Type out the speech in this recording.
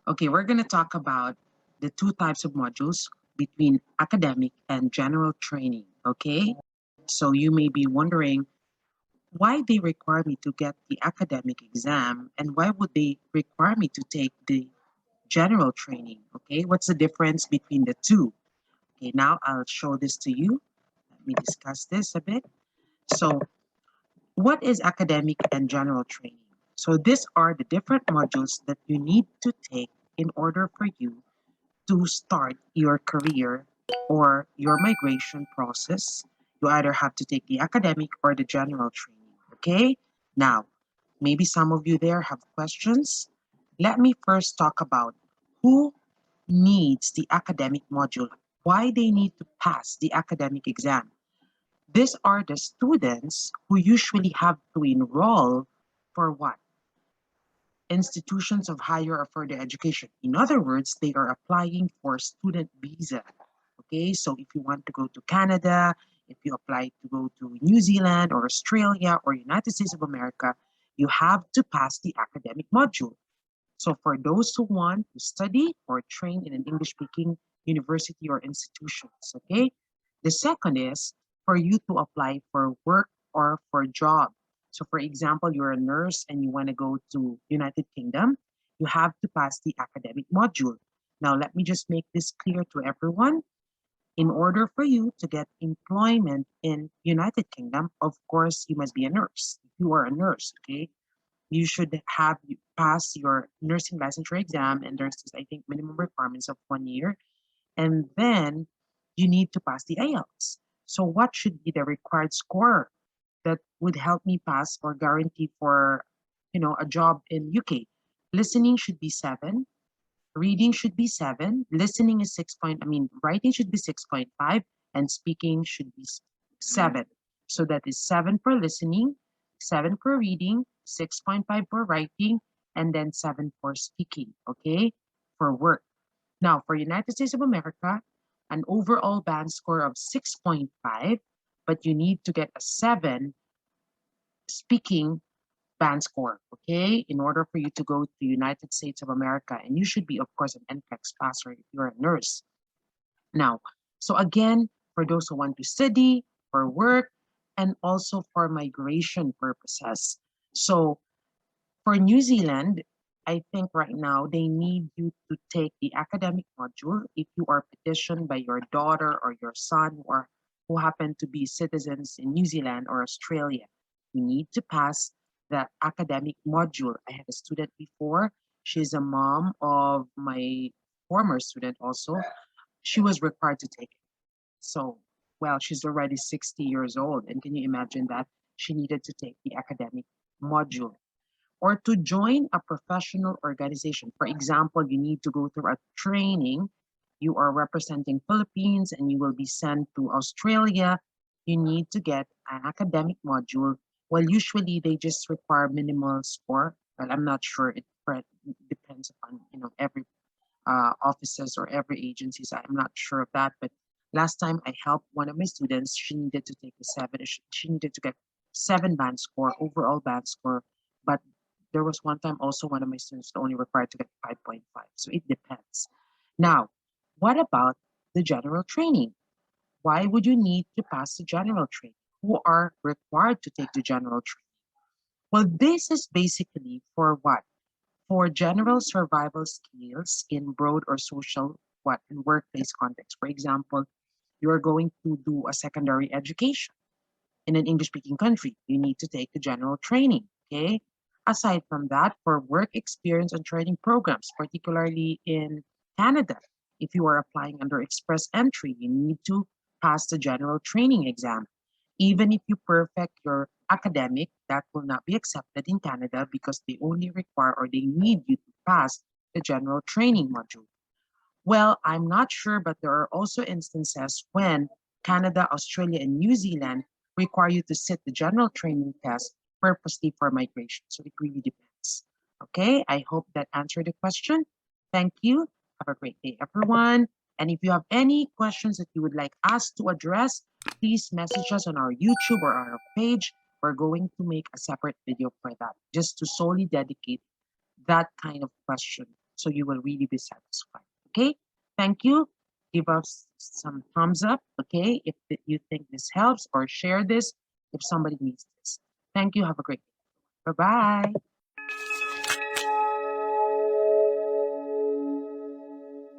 Okay, we're going to talk about the two types of modules between academic and general training. Okay, so you may be wondering why they require me to get the academic exam and why would they require me to take the general training. Okay, what's the difference between the two? Okay, now I'll show this to you. Let me discuss this a bit. So, what is academic and general training? So, these are the different modules that you need to take in order for you to start your career or your migration process. You either have to take the academic or the general training. Okay, now maybe some of you there have questions. Let me first talk about who needs the academic module, why they need to pass the academic exam. These are the students who usually have to enroll for what? Institutions of higher or further education. In other words, they are applying for student visa. Okay, so if you want to go to Canada, if you apply to go to New Zealand or Australia or United States of America, you have to pass the academic module. So for those who want to study or train in an English-speaking university or institutions, okay? The second is for you to apply for work or for job. So for example, you're a nurse and you want to go to United Kingdom, you have to pass the academic module. Now, let me just make this clear to everyone. In order for you to get employment in United Kingdom, of course, you must be a nurse. If you are a nurse, okay? You should have passed your nursing licensure exam, and there's this, I think, minimum requirements of 1 year, and then you need to pass the IELTS. So what should be the required score that would help me pass or guarantee for, a job in UK? Listening should be 7, reading should be 7, listening is writing should be 6.5, and speaking should be 7. So that is 7 for listening, 7 for reading, 6.5 for writing, and then 7 for speaking, okay, for work. Now, for United States of America, an overall band score of 6.5, but you need to get a 7 speaking band score, okay, in order for you to go to United States of America. And you should be, of course, an NCLEX passer if you're a nurse. Now, so again, for those who want to study, for work, and also for migration purposes. So for New Zealand, I think right now they need you to take the academic module if you are petitioned by your daughter or your son or who happen to be citizens in New Zealand or Australia. You need to pass the academic module. I had a student before. She's a mom of my former student also. She was required to take it. So, well, she's already 60 years old. And can you imagine that? She needed to take the academic module or to join a professional organization. For example, you need to go through a training. You are representing Philippines and you will be sent to Australia. You need to get an academic module. Well, usually they just require minimal score, but I'm not sure. It depends upon every offices or every agencies. I'm not sure of that, but last time I helped one of my students, she needed to take a 7. She needed to get 7 band score, overall band score, but there was one time also one of my students only required to get 5.5. So it depends. Now, what about the general training? Why would you need to pass the general training? Who are required to take the general training? Well, this is basically for what? For general survival skills in broad or social in workplace context. For example, you are going to do a secondary education in an English-speaking country. You need to take the general training, okay? Aside from that, for work experience and training programs, particularly in Canada, if you are applying under express entry, you need to pass the general training exam. Even if you perfect your academic, that will not be accepted in Canada because they only require or they need you to pass the general training module. Well, I'm not sure, but there are also instances when Canada, Australia, and New Zealand require you to sit the general training test purposely for migration. So it really depends. Okay, I hope that answered the question. Thank you. Have a great day, everyone. And if you have any questions that you would like us to address, please message us on our YouTube or our page. We're going to make a separate video for that, just to solely dedicate that kind of question So you will really be satisfied. Okay, thank you. Give us some thumbs up, okay, if you think this helps, or share this if somebody needs this. Thank you. Have a great day. Bye-bye.